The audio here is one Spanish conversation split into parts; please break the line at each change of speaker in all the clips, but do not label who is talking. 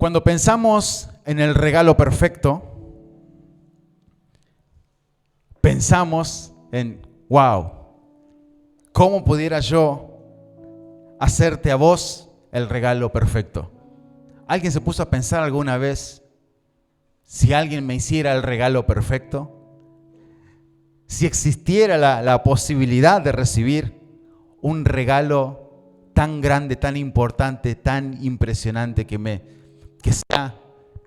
Cuando pensamos en el regalo perfecto, pensamos en, wow, ¿cómo pudiera yo hacerte a vos el regalo perfecto? ¿Alguien se puso a pensar alguna vez si alguien me hiciera el regalo perfecto? Si existiera la posibilidad de recibir un regalo tan grande, tan importante, tan impresionante que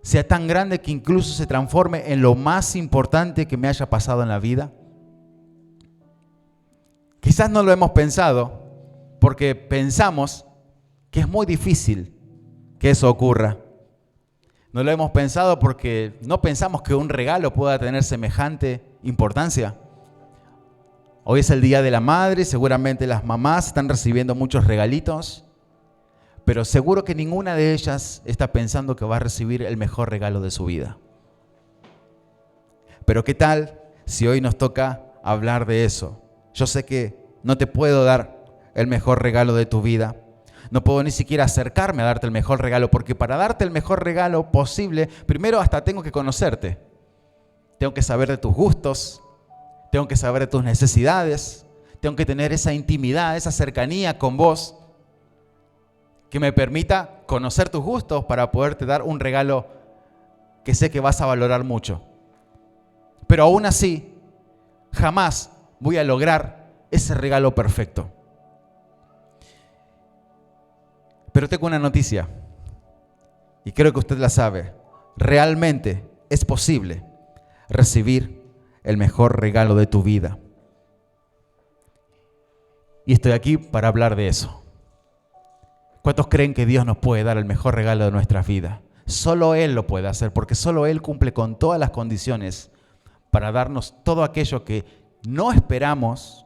sea tan grande que incluso se transforme en lo más importante que me haya pasado en la vida. Quizás no lo hemos pensado porque pensamos que es muy difícil que eso ocurra. No lo hemos pensado porque no pensamos que un regalo pueda tener semejante importancia. Hoy es el Día de la Madre, seguramente las mamás están recibiendo muchos regalitos, pero seguro que ninguna de ellas está pensando que va a recibir el mejor regalo de su vida. Pero ¿qué tal si hoy nos toca hablar de eso? Yo sé que no te puedo dar el mejor regalo de tu vida. No puedo ni siquiera acercarme a darte el mejor regalo, porque para darte el mejor regalo posible, primero hasta tengo que conocerte. Tengo que saber de tus gustos, tengo que saber de tus necesidades, tengo que tener esa intimidad, esa cercanía con vos, que me permita conocer tus gustos para poderte dar un regalo que sé que vas a valorar mucho. Pero aún así, jamás voy a lograr ese regalo perfecto. Pero tengo una noticia, y creo que usted la sabe. Realmente es posible recibir el mejor regalo de tu vida. Y estoy aquí para hablar de eso. ¿Cuántos creen que Dios nos puede dar el mejor regalo de nuestras vidas? Solo Él lo puede hacer, porque solo Él cumple con todas las condiciones para darnos todo aquello que no esperamos,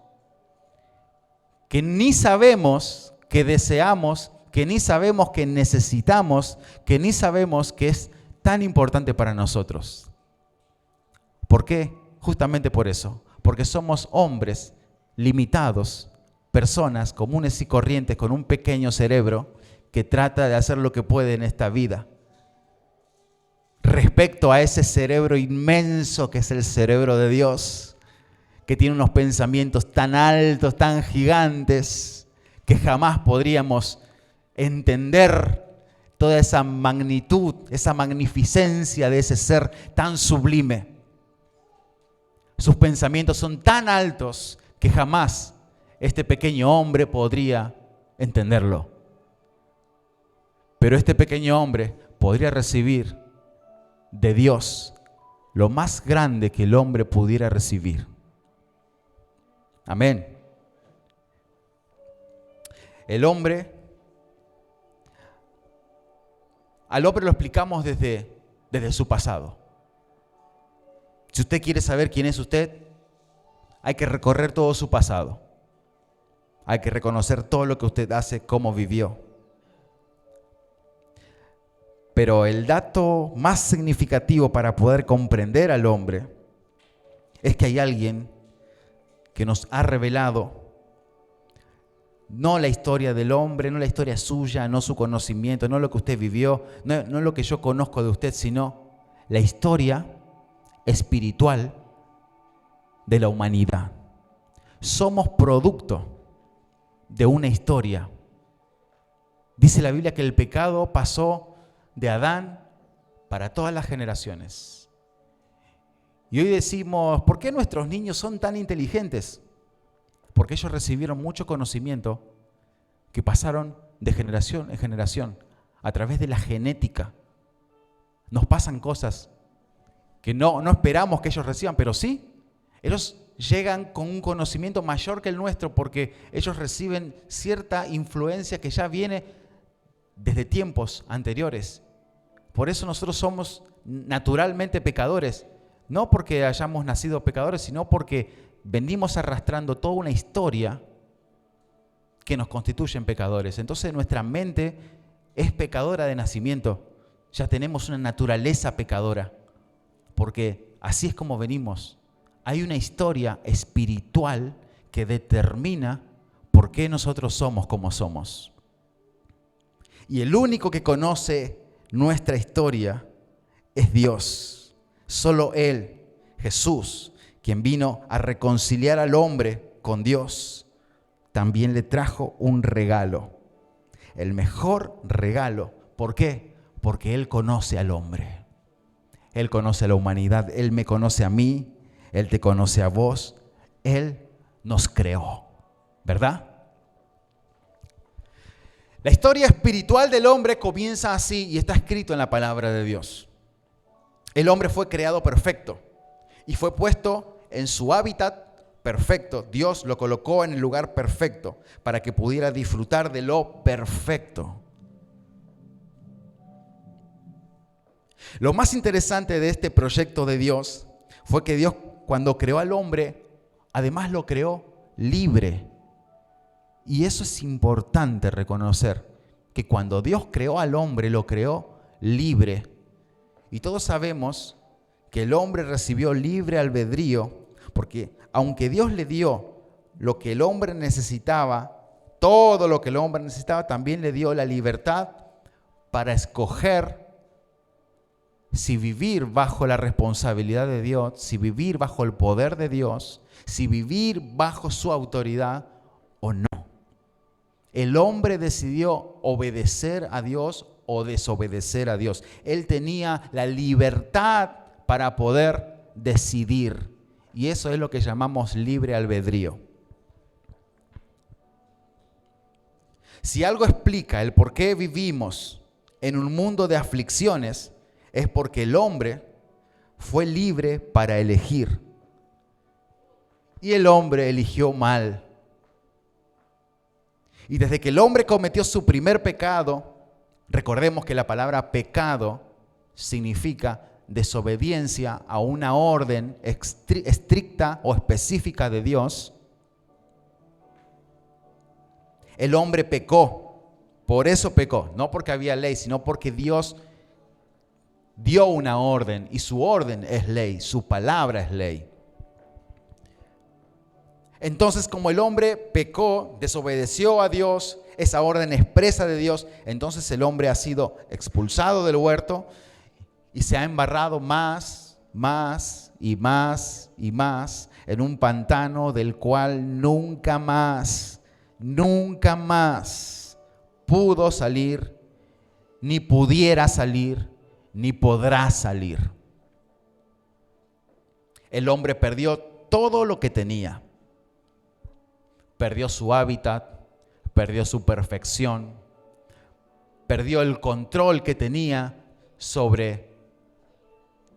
que ni sabemos que deseamos, que ni sabemos que necesitamos, que ni sabemos que es tan importante para nosotros. ¿Por qué? Justamente por eso, porque somos hombres limitados, personas comunes y corrientes con un pequeño cerebro que trata de hacer lo que puede en esta vida. Respecto a ese cerebro inmenso que es el cerebro de Dios, que tiene unos pensamientos tan altos, tan gigantes, que jamás podríamos entender toda esa magnitud, esa magnificencia de ese ser tan sublime. Sus pensamientos son tan altos que jamás este pequeño hombre podría entenderlo. Pero este pequeño hombre podría recibir de Dios lo más grande que el hombre pudiera recibir. Amén. Al hombre lo explicamos desde su pasado. Si usted quiere saber quién es usted, hay que recorrer todo su pasado. Hay que reconocer todo lo que usted hace, cómo vivió. Pero el dato más significativo para poder comprender al hombre es que hay alguien que nos ha revelado no la historia del hombre, no la historia suya, no su conocimiento, no lo que usted vivió, no lo que yo conozco de usted, sino la historia espiritual de la humanidad. Somos producto de una historia. Dice la Biblia que el pecado pasó de Adán para todas las generaciones. Y hoy decimos, ¿por qué nuestros niños son tan inteligentes? Porque ellos recibieron mucho conocimiento que pasaron de generación en generación a través de la genética. Nos pasan cosas que no esperamos que ellos reciban, pero sí, ellos llegan con un conocimiento mayor que el nuestro porque ellos reciben cierta influencia que ya viene desde tiempos anteriores. Por eso nosotros somos naturalmente pecadores, no porque hayamos nacido pecadores, sino porque venimos arrastrando toda una historia que nos constituye en pecadores. Entonces nuestra mente es pecadora de nacimiento, ya tenemos una naturaleza pecadora, porque así es como venimos. Hay una historia espiritual que determina por qué nosotros somos como somos. Y el único que conoce nuestra historia es Dios. Solo Él, Jesús, quien vino a reconciliar al hombre con Dios, también le trajo un regalo. El mejor regalo. ¿Por qué? Porque Él conoce al hombre. Él conoce a la humanidad. Él me conoce a mí. Él te conoce a vos. Él nos creó. ¿Verdad? La historia espiritual del hombre comienza así y está escrito en la palabra de Dios. El hombre fue creado perfecto y fue puesto en su hábitat perfecto. Dios lo colocó en el lugar perfecto para que pudiera disfrutar de lo perfecto. Lo más interesante de este proyecto de Dios fue que Dios, cuando creó al hombre, además lo creó libre. Y eso es importante reconocer, que cuando Dios creó al hombre, lo creó libre. Y todos sabemos que el hombre recibió libre albedrío, porque aunque Dios le dio lo que el hombre necesitaba, todo lo que el hombre necesitaba, también le dio la libertad para escoger si vivir bajo la responsabilidad de Dios, si vivir bajo el poder de Dios, si vivir bajo su autoridad o no. El hombre decidió obedecer a Dios o desobedecer a Dios. Él tenía la libertad para poder decidir. Y eso es lo que llamamos libre albedrío. Si algo explica el por qué vivimos en un mundo de aflicciones, es porque el hombre fue libre para elegir. Y el hombre eligió mal. Y desde que el hombre cometió su primer pecado, recordemos que la palabra pecado significa desobediencia a una orden estricta o específica de Dios. El hombre pecó, por eso pecó, no porque había ley, sino porque Dios dio una orden y su orden es ley, su palabra es ley. Entonces, como el hombre pecó, desobedeció a Dios, esa orden expresa de Dios, entonces el hombre ha sido expulsado del huerto y se ha embarrado más y más en un pantano del cual nunca más pudo salir, ni pudiera salir, ni podrá salir. El hombre perdió todo lo que tenía. Perdió su hábitat, perdió su perfección, perdió el control que tenía sobre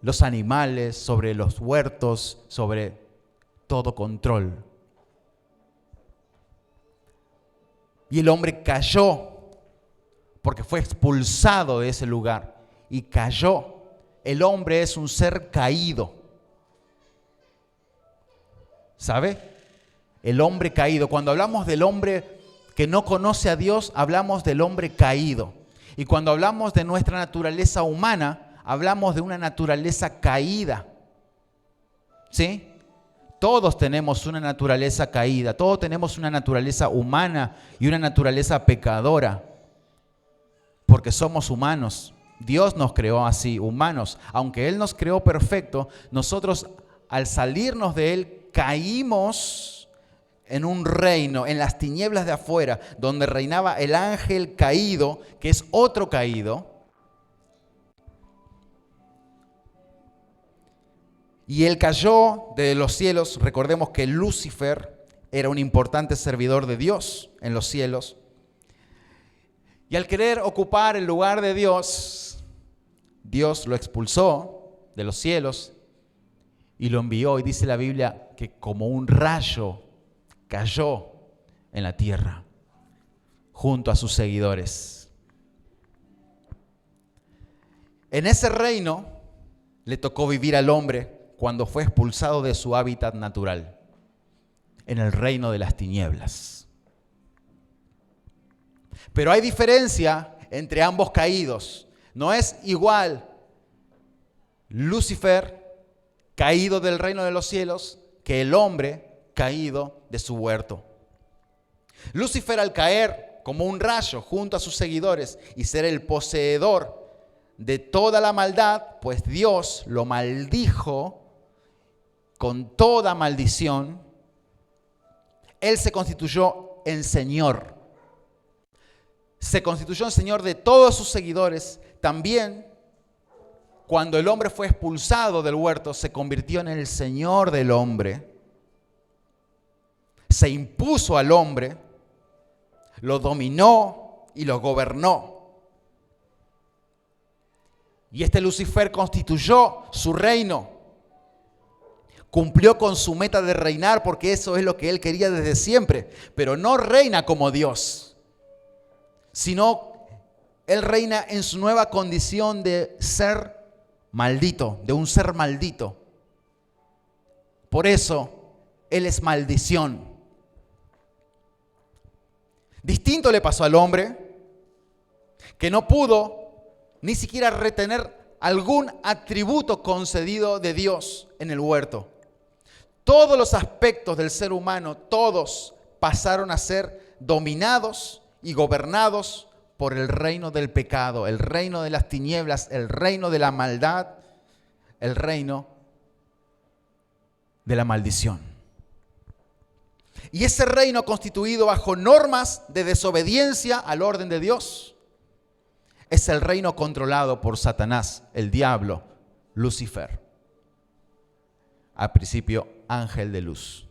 los animales, sobre los huertos, sobre todo control. Y el hombre cayó porque fue expulsado de ese lugar y cayó. El hombre es un ser caído. ¿Sabe? El hombre caído. Cuando hablamos del hombre que no conoce a Dios, hablamos del hombre caído. Y cuando hablamos de nuestra naturaleza humana, hablamos de una naturaleza caída. ¿Sí? Todos tenemos una naturaleza caída. Todos tenemos una naturaleza humana y una naturaleza pecadora. Porque somos humanos. Dios nos creó así, humanos. Aunque Él nos creó perfecto, nosotros al salirnos de Él caímos en un reino, en las tinieblas de afuera, donde reinaba el ángel caído, que es otro caído. Y él cayó de los cielos. Recordemos que Lucifer era un importante servidor de Dios en los cielos. Y al querer ocupar el lugar de Dios, Dios lo expulsó de los cielos y lo envió. Y dice la Biblia que como un rayo cayó en la tierra junto a sus seguidores. En ese reino le tocó vivir al hombre cuando fue expulsado de su hábitat natural, en el reino de las tinieblas. Pero hay diferencia entre ambos caídos. No es igual Lucifer, caído del reino de los cielos, que el hombre caído de su huerto. Lucifer, al caer como un rayo junto a sus seguidores y ser el poseedor de toda la maldad, pues Dios lo maldijo con toda maldición. Él se constituyó en Señor. Se constituyó en Señor de todos sus seguidores. También, cuando el hombre fue expulsado del huerto, se convirtió en el Señor del hombre. Se impuso al hombre, lo dominó y lo gobernó. Y este Lucifer constituyó su reino. Cumplió con su meta de reinar porque eso es lo que él quería desde siempre. Pero no reina como Dios, sino él reina en su nueva condición de ser maldito, de un ser maldito. Por eso él es maldición. Distinto le pasó al hombre, que no pudo ni siquiera retener algún atributo concedido de Dios en el huerto. Todos los aspectos del ser humano, todos pasaron a ser dominados y gobernados por el reino del pecado, el reino de las tinieblas, el reino de la maldad, el reino de la maldición. Y ese reino constituido bajo normas de desobediencia al orden de Dios es el reino controlado por Satanás, el diablo, Lucifer. Al principio, ángel de luz.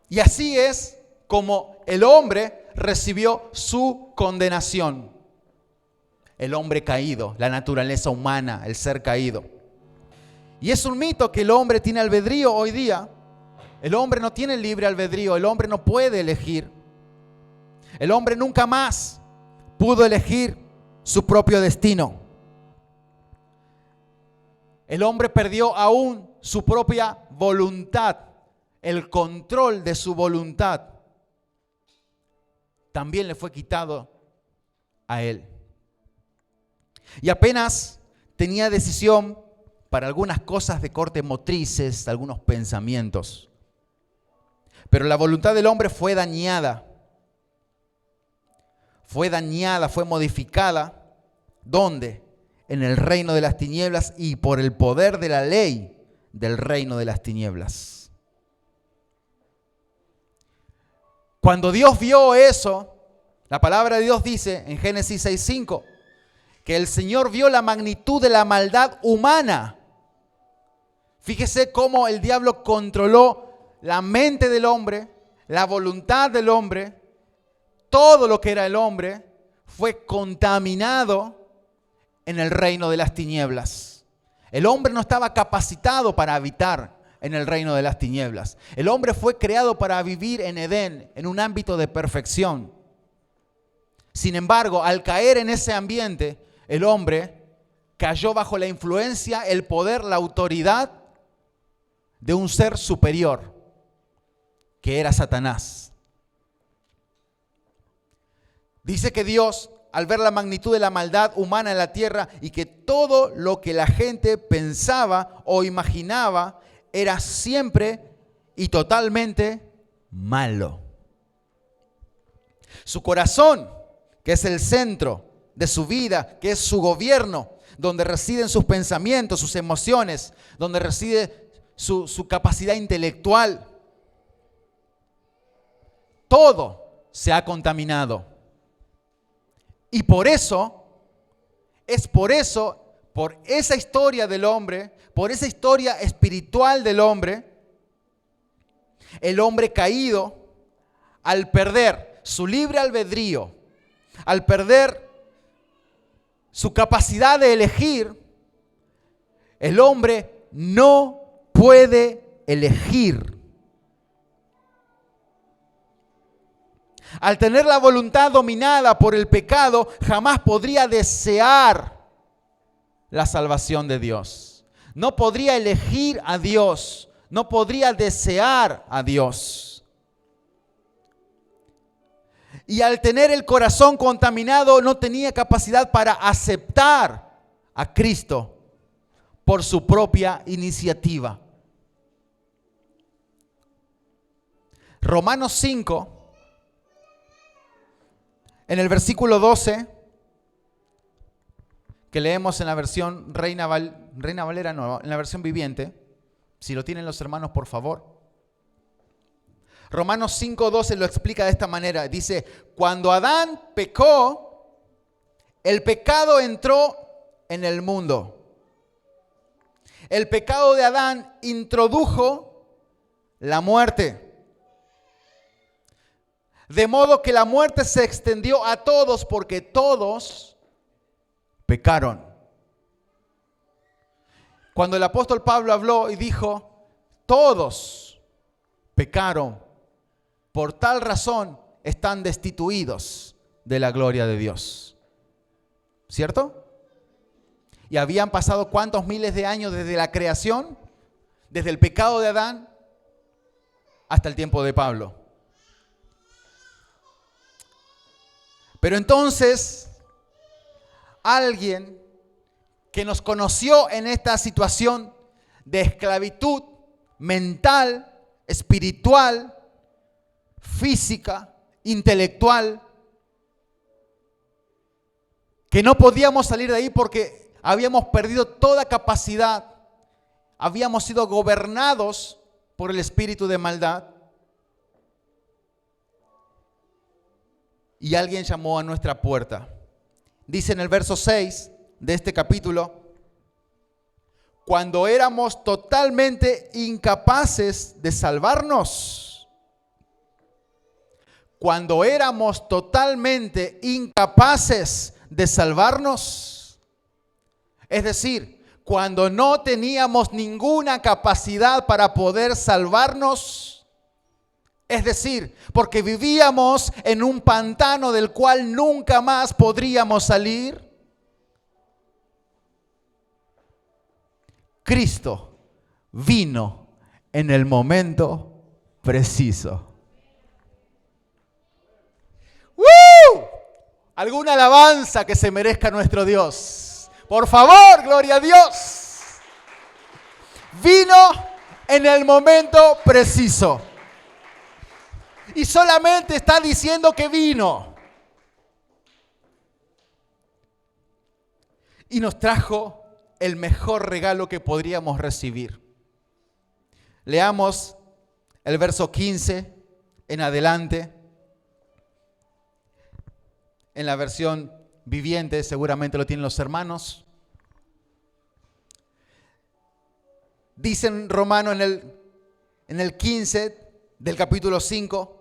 Y así es como el hombre recibió su condenación. El hombre caído, la naturaleza humana, el ser caído. Y es un mito que el hombre tiene albedrío hoy día. El hombre no tiene libre albedrío, el hombre no puede elegir. El hombre nunca más pudo elegir su propio destino. El hombre perdió aún su propia voluntad, el control de su voluntad. También le fue quitado a él. Y apenas tenía decisión para algunas cosas de corte motrices, algunos pensamientos. Pero la voluntad del hombre fue dañada. Fue modificada. ¿Dónde? En el reino de las tinieblas y por el poder de la ley del reino de las tinieblas. Cuando Dios vio eso, la palabra de Dios dice en Génesis 6:5 que el Señor vio la magnitud de la maldad humana. Fíjese cómo el diablo controló la mente del hombre, la voluntad del hombre, todo lo que era el hombre fue contaminado en el reino de las tinieblas. El hombre no estaba capacitado para habitar en el reino de las tinieblas. El hombre fue creado para vivir en Edén, en un ámbito de perfección. Sin embargo, al caer en ese ambiente, el hombre cayó bajo la influencia, el poder, la autoridad de un ser superior, que era Satanás. Dice que Dios, al ver la magnitud de la maldad humana en la tierra y que todo lo que la gente pensaba o imaginaba era siempre y totalmente malo. Su corazón, que es el centro de su vida, que es su gobierno, donde residen sus pensamientos, sus emociones, donde reside su capacidad intelectual, todo se ha contaminado. Y por esa historia del hombre, por esa historia espiritual del hombre, el hombre caído, al perder su libre albedrío, al perder su capacidad de elegir, el hombre no puede elegir. Al tener la voluntad dominada por el pecado, jamás podría desear la salvación de Dios. No podría elegir a Dios, no podría desear a Dios. Y al tener el corazón contaminado, no tenía capacidad para aceptar a Cristo por su propia iniciativa. Romanos 5, en el versículo 12, que leemos en la versión Reina Valera, no, en la versión viviente. Si lo tienen los hermanos, por favor. Romanos 5:12 lo explica de esta manera. Dice, cuando Adán pecó, el pecado entró en el mundo. El pecado de Adán introdujo la muerte. De modo que la muerte se extendió a todos porque todos pecaron. Cuando el apóstol Pablo habló y dijo, todos pecaron, por tal razón están destituidos de la gloria de Dios. ¿Cierto? Y habían pasado ¿cuántos miles de años desde la creación? Desde el pecado de Adán hasta el tiempo de Pablo. Pero entonces, alguien que nos conoció en esta situación de esclavitud mental, espiritual, física, intelectual, que no podíamos salir de ahí porque habíamos perdido toda capacidad, habíamos sido gobernados por el espíritu de maldad. Y alguien llamó a nuestra puerta. Dice en el verso 6 de este capítulo, cuando éramos totalmente incapaces de salvarnos. Cuando éramos totalmente incapaces de salvarnos. Es decir, cuando no teníamos ninguna capacidad para poder salvarnos. Es decir, porque vivíamos en un pantano del cual nunca más podríamos salir. Cristo vino en el momento preciso. ¡Woo! ¿Alguna alabanza que se merezca nuestro Dios? Por favor, gloria a Dios. Vino en el momento preciso. Y solamente está diciendo que vino. Y nos trajo el mejor regalo que podríamos recibir. Leamos el verso 15 en adelante. En la versión viviente, seguramente lo tienen los hermanos. Dice en Romano en el 15 del capítulo 5,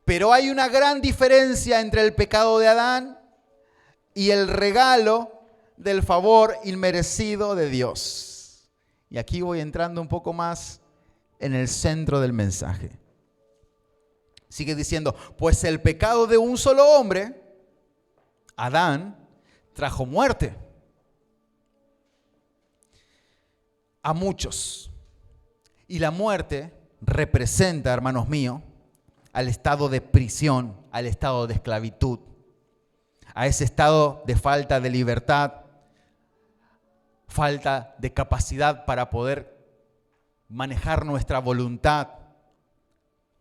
pero hay una gran diferencia entre el pecado de Adán y el regalo del favor inmerecido de Dios. Y aquí voy entrando un poco más en el centro del mensaje. Sigue diciendo, pues el pecado de un solo hombre, Adán, trajo muerte a muchos. Y la muerte representa, hermanos míos, al estado de prisión, al estado de esclavitud, a ese estado de falta de libertad, falta de capacidad para poder manejar nuestra voluntad,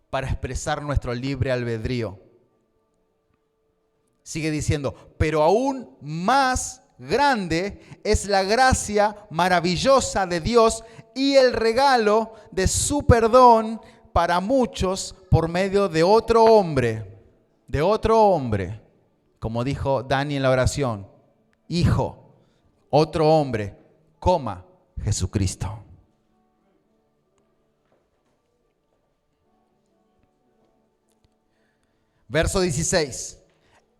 para expresar nuestro libre albedrío. Sigue diciendo, pero aún más grande es la gracia maravillosa de Dios y el regalo de su perdón para muchos por medio de otro hombre, como dijo Dani en la oración, hijo, otro hombre, coma, Jesucristo. Verso 16.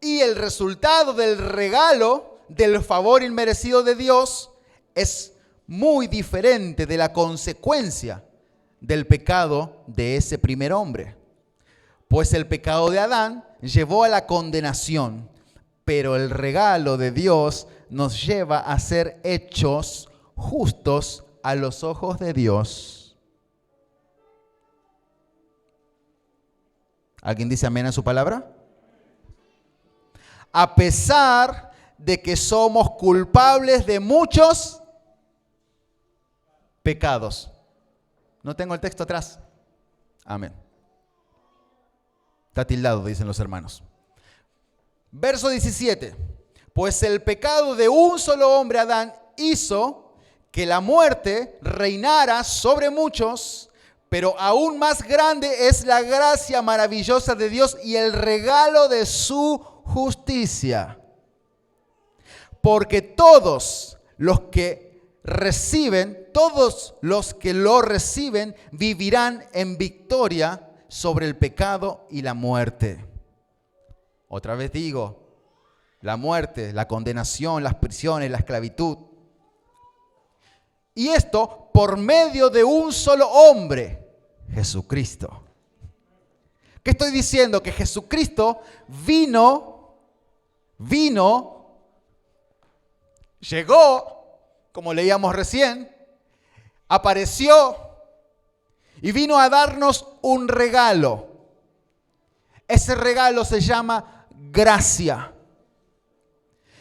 Y el resultado del regalo, del favor inmerecido de Dios, es muy diferente de la consecuencia del pecado de ese primer hombre. Pues el pecado de Adán llevó a la condenación, pero el regalo de Dios nos lleva a ser hechos justos a los ojos de Dios. ¿Alguien dice amén a su palabra? A pesar de que somos culpables de muchos pecados. No tengo el texto atrás. Amén. Está tildado, dicen los hermanos. Verso 17. Pues el pecado de un solo hombre, Adán, hizo que la muerte reinara sobre muchos, pero aún más grande es la gracia maravillosa de Dios y el regalo de su justicia. Porque todos los que lo reciben, vivirán en victoria sobre el pecado y la muerte. Otra vez digo, la muerte, la condenación, las prisiones, la esclavitud. Y esto por medio de un solo hombre, Jesucristo. ¿Qué estoy diciendo? Que Jesucristo llegó, como leíamos recién, apareció y vino a darnos un regalo. Ese regalo se llama gracia.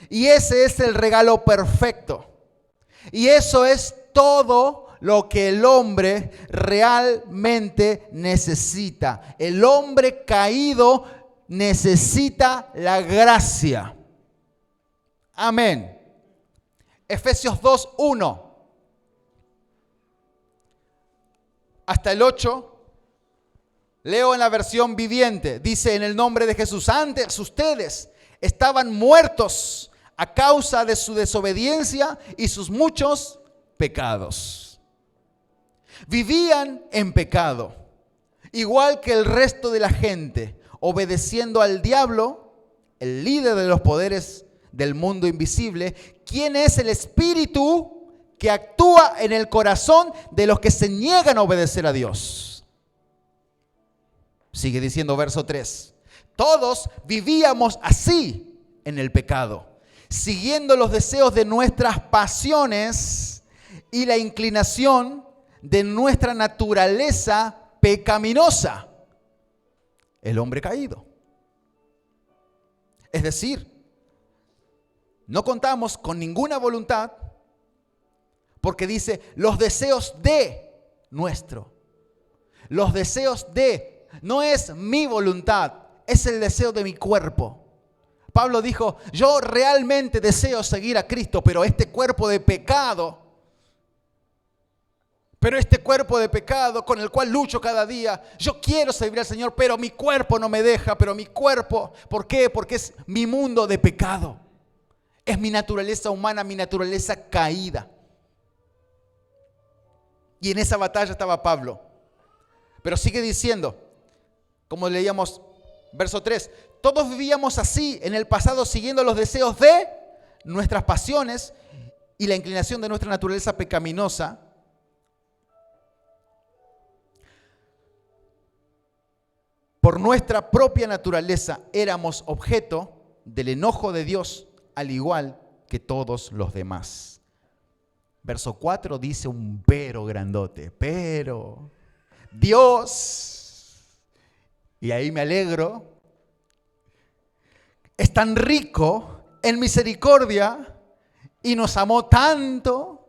Y ese es el regalo perfecto. Y eso es todo lo que el hombre realmente necesita. El hombre caído necesita la gracia. Amén. Efesios 2:1 hasta el 8. Leo en la versión viviente. Dice: en el nombre de Jesús, antes ustedes estaban muertos a causa de su desobediencia y sus muchos pecados. Vivían en pecado, igual que el resto de la gente, obedeciendo al diablo, el líder de los poderes del mundo invisible, quien es el espíritu que actúa en el corazón de los que se niegan a obedecer a Dios. Sigue diciendo verso 3. Todos vivíamos así en el pecado, siguiendo los deseos de nuestras pasiones y la inclinación de nuestra naturaleza pecaminosa, el hombre caído. Es decir, no contamos con ninguna voluntad, porque dice los deseos de nuestro. Los deseos de, no es mi voluntad, es el deseo de mi cuerpo. Pablo dijo, yo realmente deseo seguir a Cristo, pero este cuerpo de pecado con el cual lucho cada día, yo quiero servir al Señor, pero mi cuerpo no me deja, ¿por qué? Porque es mi mundo de pecado. Es mi naturaleza humana, mi naturaleza caída. Y en esa batalla estaba Pablo. Pero sigue diciendo, como leíamos verso 3, todos vivíamos así en el pasado, siguiendo los deseos de nuestras pasiones y la inclinación de nuestra naturaleza pecaminosa. Por nuestra propia naturaleza éramos objeto del enojo de Dios, al igual que todos los demás. Verso 4 dice un pero grandote, pero Dios, y ahí me alegro, es tan rico en misericordia y nos amó tanto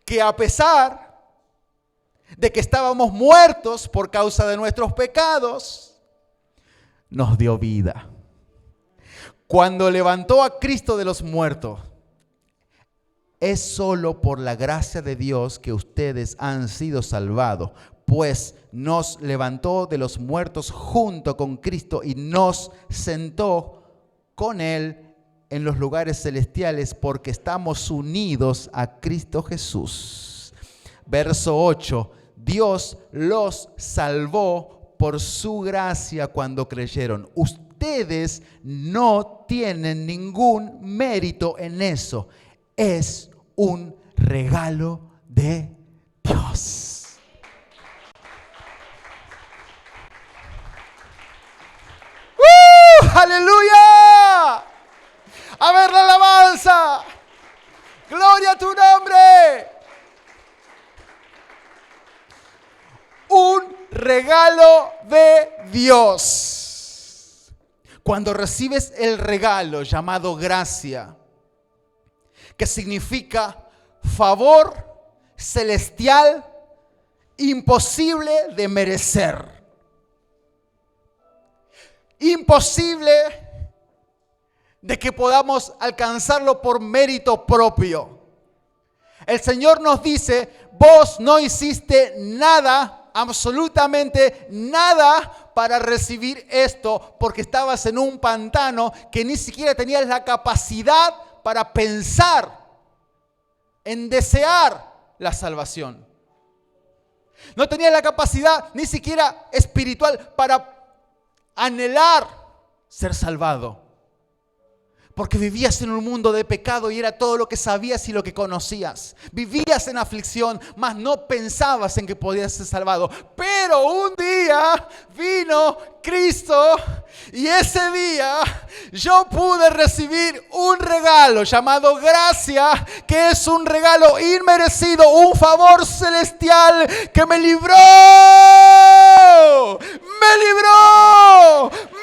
que a pesar de que estábamos muertos por causa de nuestros pecados, nos dio vida. Cuando levantó a Cristo de los muertos, es solo por la gracia de Dios que ustedes han sido salvados, pues nos levantó de los muertos junto con Cristo y nos sentó con Él en los lugares celestiales porque estamos unidos a Cristo Jesús. Verso 8, Dios los salvó por su gracia cuando creyeron. Ustedes no tienen ningún mérito en eso. Es un regalo de Dios. ¡Aleluya! A ver la alabanza. Gloria a tu nombre. Un regalo de Dios. Cuando recibes el regalo llamado gracia, que significa favor celestial imposible de merecer. Imposible de que podamos alcanzarlo por mérito propio. El Señor nos dice, vos no hiciste nada, absolutamente nada para recibir esto, porque estabas en un pantano que ni siquiera tenías la capacidad para pensar en desear la salvación. No tenías la capacidad ni siquiera espiritual para anhelar ser salvado. Porque vivías en un mundo de pecado y era todo lo que sabías y lo que conocías. Vivías en aflicción, mas no pensabas en que podías ser salvado. Pero un día vino Cristo y ese día yo pude recibir un regalo llamado gracia, que es un regalo inmerecido, un favor celestial que me libró,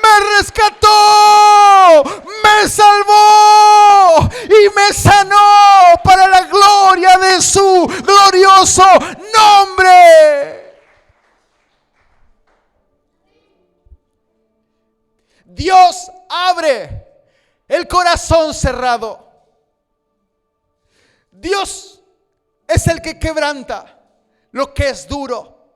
me rescató, me salvó y me sanó para la gloria de su glorioso nombre. Dios abre el corazón cerrado. Dios es el que quebranta lo que es duro.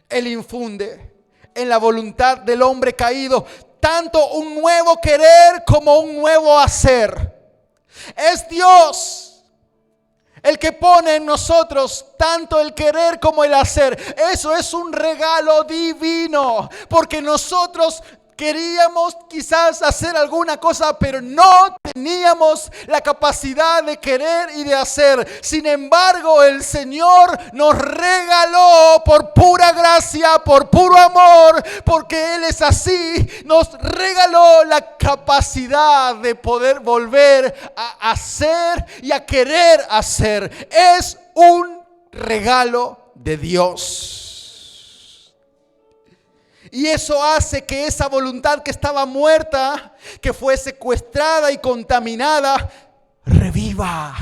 Él infunde en la voluntad del hombre caído tanto un nuevo querer como un nuevo hacer. Es Dios el que pone en nosotros tanto el querer como el hacer. Eso es un regalo divino, porque nosotros queríamos quizás hacer alguna cosa, pero no teníamos la capacidad de querer y de hacer. Sin embargo, el Señor nos regaló por pura gracia, por puro amor, porque Él es así, nos regaló la capacidad de poder volver a hacer y a querer hacer. Es un regalo de Dios. Y eso hace que esa voluntad que estaba muerta, que fue secuestrada y contaminada, reviva.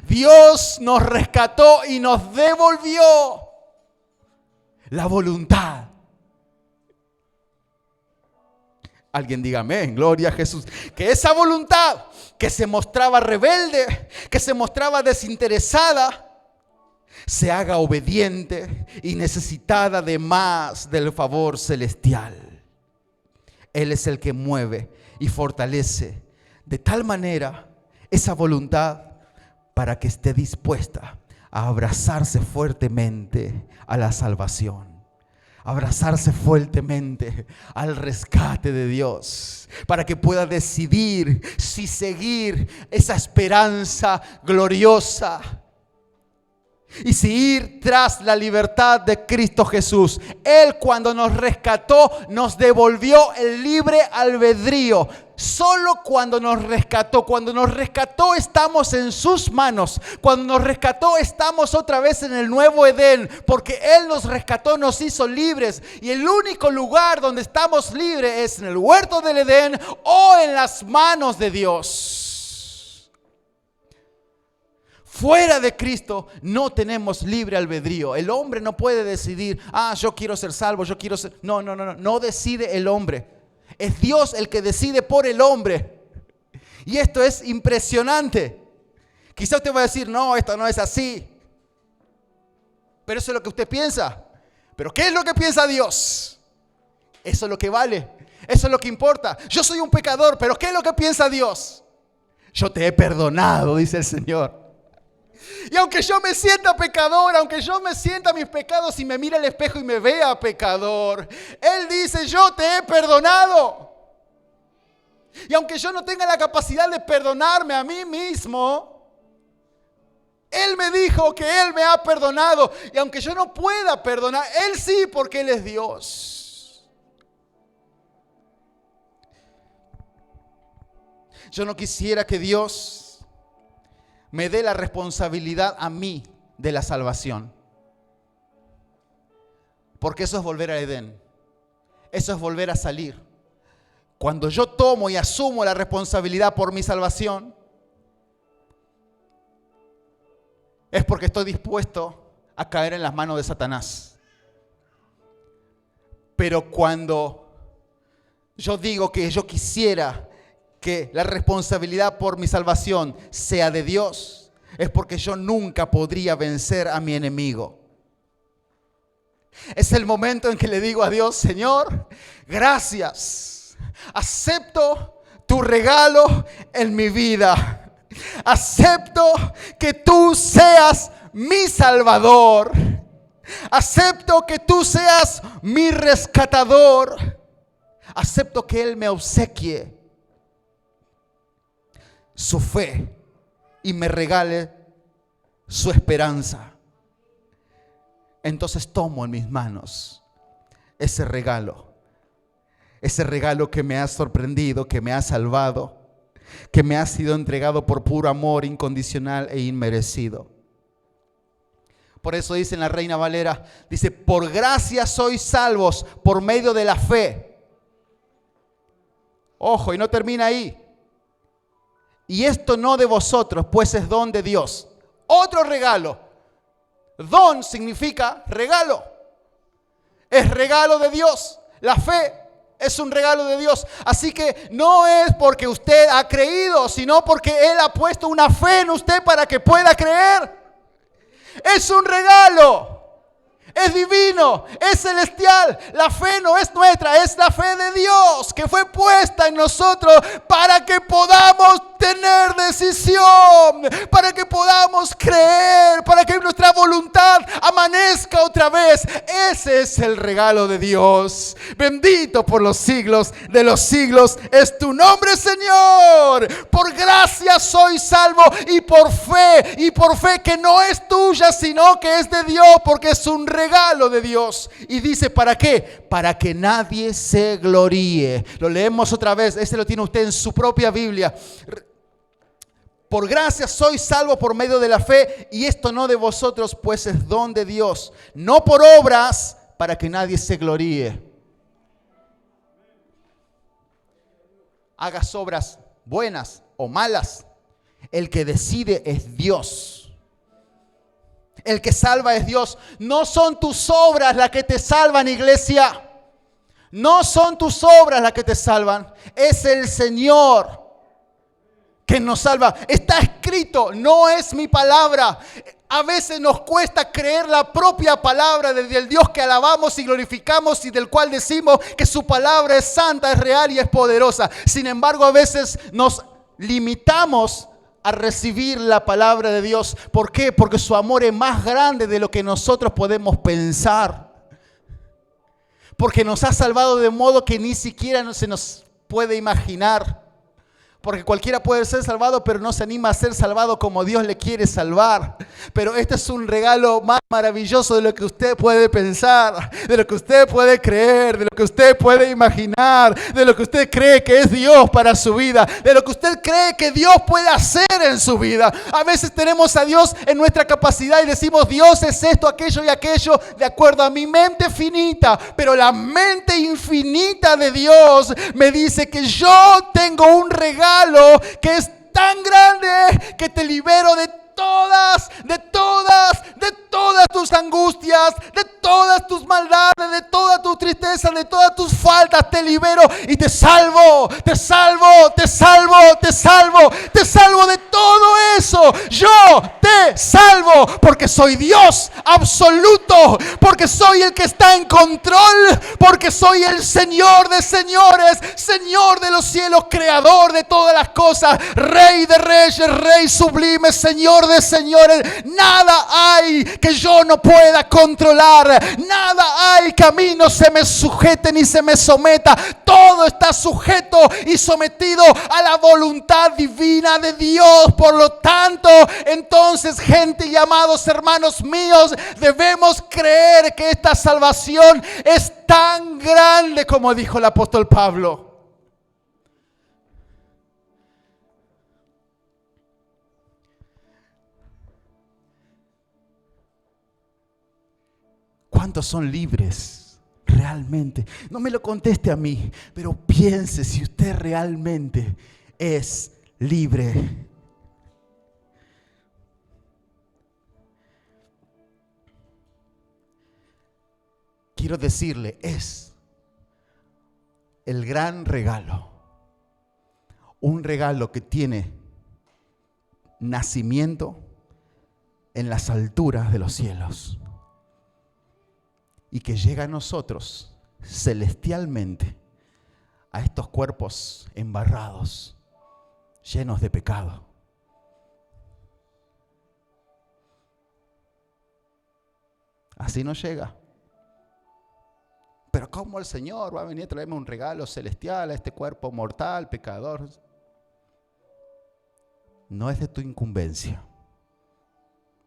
Dios nos rescató y nos devolvió la voluntad. Alguien diga amén, gloria a Jesús. Que esa voluntad que se mostraba rebelde, que se mostraba desinteresada, se haga obediente y necesitada de más del favor celestial. Él es el que mueve y fortalece de tal manera esa voluntad para que esté dispuesta a abrazarse fuertemente a la salvación, abrazarse fuertemente al rescate de Dios, para que pueda decidir si seguir esa esperanza gloriosa y si ir tras la libertad de Cristo Jesús. Él, cuando nos rescató, nos devolvió el libre albedrío. Solo cuando nos rescató estamos en sus manos. Cuando nos rescató estamos otra vez en el nuevo Edén, porque Él nos rescató, nos hizo libres. Y el único lugar donde estamos libres es en el huerto del Edén o en las manos de Dios. Fuera de Cristo no tenemos libre albedrío. El hombre no puede decidir, yo quiero ser salvo, yo quiero ser... No decide el hombre. Es Dios el que decide por el hombre. Y esto es impresionante. Quizá usted va a decir, no, esto no es así. Pero eso es lo que usted piensa. Pero ¿qué es lo que piensa Dios? Eso es lo que vale. Eso es lo que importa. Yo soy un pecador, pero ¿qué es lo que piensa Dios? Yo te he perdonado, dice el Señor. Y aunque yo me sienta pecador, aunque yo me sienta mis pecados y me mire al espejo y me vea pecador, Él dice, yo te he perdonado. Y aunque yo no tenga la capacidad de perdonarme a mí mismo, Él me dijo que Él me ha perdonado. Y aunque yo no pueda perdonar, Él sí, porque Él es Dios. Yo no quisiera que Dios me dé la responsabilidad a mí de la salvación. Porque eso es volver a Edén. Eso es volver a salir. Cuando yo tomo y asumo la responsabilidad por mi salvación, es porque estoy dispuesto a caer en las manos de Satanás. Pero cuando yo digo que yo quisiera que la responsabilidad por mi salvación sea de Dios, es porque yo nunca podría vencer a mi enemigo. Es el momento en que le digo a Dios: Señor, gracias. Acepto tu regalo en mi vida. Acepto que tú seas mi Salvador. Acepto que tú seas mi rescatador. Acepto que Él me obsequie su fe y me regale su esperanza. Entonces tomo en mis manos ese regalo que me ha sorprendido, que me ha salvado, que me ha sido entregado por puro amor incondicional e inmerecido. Por eso dice en la Reina Valera, dice: por gracia sois salvos por medio de la fe. Ojo, y no termina ahí. Y esto no de vosotros, pues es don de Dios. Otro regalo. Don significa regalo. Es regalo de Dios. La fe es un regalo de Dios. Así que no es porque usted ha creído, sino porque Él ha puesto una fe en usted para que pueda creer. Es un regalo. Es divino, es celestial. La fe no es nuestra, es la fe de Dios que fue puesta en nosotros para que podamos tener decisión, para que podamos creer, para que nuestra voluntad amanezca otra vez. Ese es el regalo de Dios. Bendito por los siglos de los siglos es tu nombre, Señor. Por gracia soy salvo y por fe que no es tuya, sino que es de Dios, porque es un regalo de Dios. Y dice: ¿para qué? Para que nadie se gloríe. Lo leemos otra vez. Este lo tiene usted en su propia Biblia. Por gracia sois salvo por medio de la fe, y esto no de vosotros, pues es don de Dios, no por obras, para que nadie se gloríe. Hagas obras buenas o malas, el que decide es Dios. El que salva es Dios. No son tus obras las que te salvan, iglesia. No son tus obras las que te salvan. Es el Señor que nos salva. Está escrito, no es mi palabra. A veces nos cuesta creer la propia palabra del Dios que alabamos y glorificamos y del cual decimos que su palabra es santa, es real y es poderosa. Sin embargo, a veces nos limitamos a recibir la palabra de Dios. ¿Por qué? Porque su amor es más grande de lo que nosotros podemos pensar. Porque nos ha salvado de modo que ni siquiera se nos puede imaginar. Porque cualquiera puede ser salvado, pero no se anima a ser salvado como Dios le quiere salvar. Pero este es un regalo más maravilloso de lo que usted puede pensar, de lo que usted puede creer, de lo que usted puede imaginar, de lo que usted cree que es Dios para su vida, de lo que usted cree que Dios puede hacer en su vida. A veces tenemos a Dios en nuestra capacidad y decimos: Dios es esto, aquello y aquello, de acuerdo a mi mente finita. Pero la mente infinita de Dios me dice que yo tengo un regalo que es tan grande que te libero de todas tus angustias, de todas tus maldades, de toda tu tristeza, de todas tus faltas. Te libero y te salvo de todo eso. Yo te salvo porque soy Dios absoluto, porque soy el que está en control, porque soy el Señor de señores, Señor de los cielos, creador de todas las cosas, Rey de reyes, Rey sublime, Señor de señores. Nada hay que yo no pueda controlar. Nada hay que a mí no se me sujete ni se me someta. Todo está sujeto y sometido a la voluntad divina de Dios. Por lo tanto, entonces, gente y amados hermanos míos, debemos creer que esta salvación es tan grande como dijo el apóstol Pablo. ¿Cuántos son libres realmente? No me lo conteste a mí, pero piense si usted realmente es libre. Quiero decirle, es el gran regalo, un regalo que tiene nacimiento en las alturas de los cielos y que llega a nosotros celestialmente, a estos cuerpos embarrados, llenos de pecado. Así no llega. Pero ¿cómo el Señor va a venir a traerme un regalo celestial a este cuerpo mortal, pecador? No es de tu incumbencia.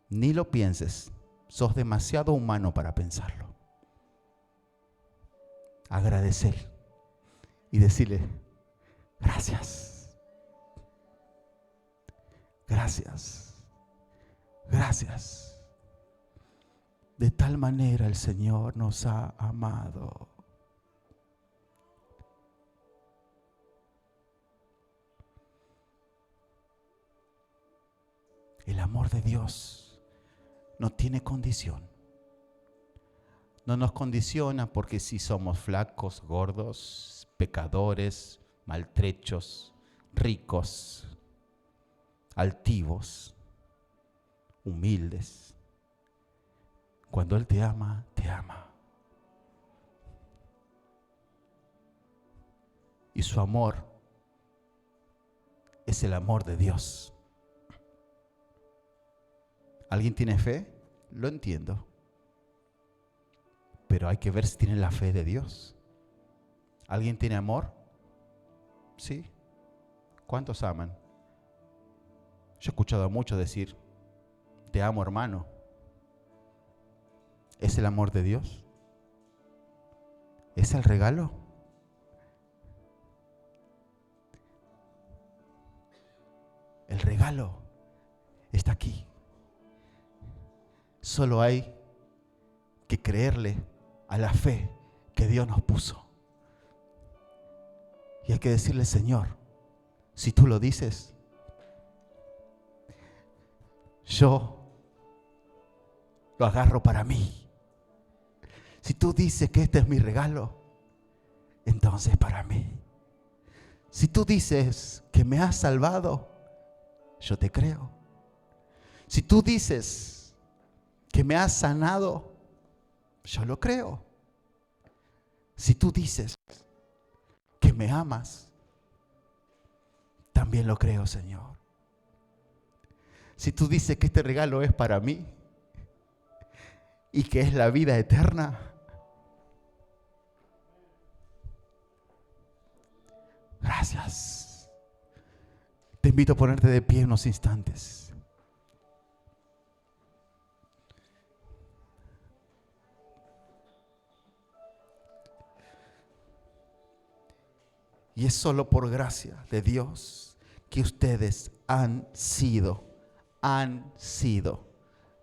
Ni lo pienses. Sos demasiado humano para pensarlo. Agradecer y decirle, gracias. Gracias. Gracias. De tal manera el Señor nos ha amado. El amor de Dios no tiene condición. No nos condiciona porque si somos flacos, gordos, pecadores, maltrechos, ricos, altivos, humildes. Cuando Él te ama, te ama. Y su amor es el amor de Dios. ¿Alguien tiene fe? Lo entiendo. Pero hay que ver si tiene la fe de Dios. ¿Alguien tiene amor? Sí. ¿Cuántos aman? Yo he escuchado a muchos decir, te amo, hermano. ¿Es el amor de Dios? ¿Es el regalo? El regalo está aquí. Solo hay que creerle a la fe que Dios nos puso. Y hay que decirle, Señor, si tú lo dices, yo lo agarro para mí. Si tú dices que este es mi regalo, entonces para mí. Si tú dices que me has salvado, yo te creo. Si tú dices que me has sanado, yo lo creo. Si tú dices que me amas, también lo creo, Señor. Si tú dices que este regalo es para mí y que es la vida eterna, gracias. Te invito a ponerte de pie unos instantes. Y es solo por gracia de Dios que ustedes han sido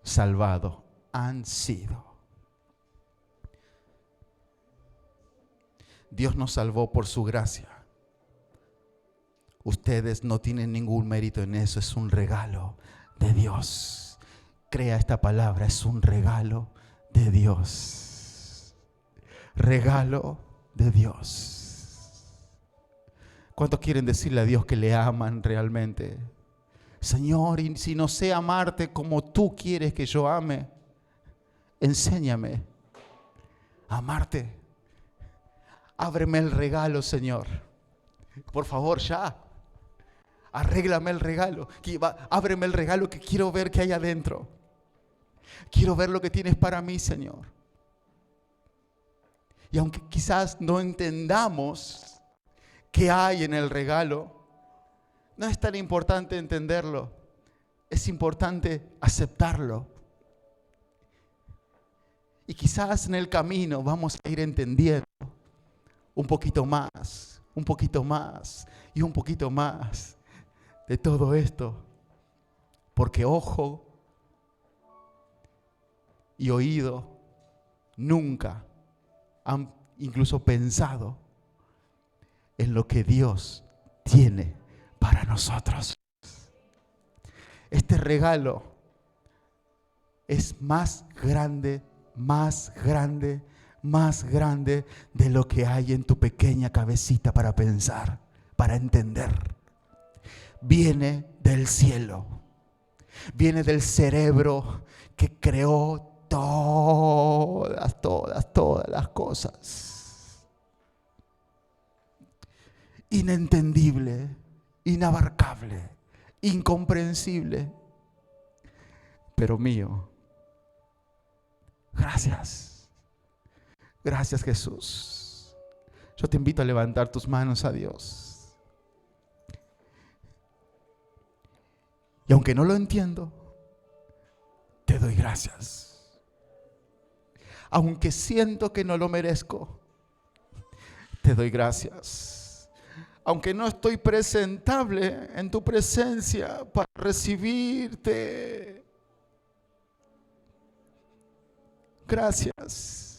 salvados, han sido. Dios nos salvó por su gracia. Ustedes no tienen ningún mérito en eso, es un regalo de Dios. Crea esta palabra, es un regalo de Dios. Regalo de Dios. ¿Cuántos quieren decirle a Dios que le aman realmente? Señor, y si no sé amarte como tú quieres que yo ame, enséñame a amarte. Ábreme el regalo, Señor. Por favor, ya. Arréglame el regalo. Ábreme el regalo que quiero ver qué hay adentro. Quiero ver lo que tienes para mí, Señor. Y aunque quizás no entendamos qué hay en el regalo, no es tan importante entenderlo. Es importante aceptarlo. Y quizás en el camino vamos a ir entendiendo un poquito más y un poquito más de todo esto. Porque ojo y oído nunca han incluso pensado en lo que Dios tiene para nosotros. Este regalo es más grande de lo que hay en tu pequeña cabecita para pensar, para entender. viene del cielo. Viene del cerebro que creó todas las cosas. Inentendible, inabarcable, incomprensible, pero mío. Gracias. Gracias, Jesús. Yo te invito a levantar tus manos a Dios. Y aunque no lo entiendo, te doy gracias. Aunque siento que no lo merezco, te doy gracias. Aunque no estoy presentable en tu presencia para recibirte, gracias.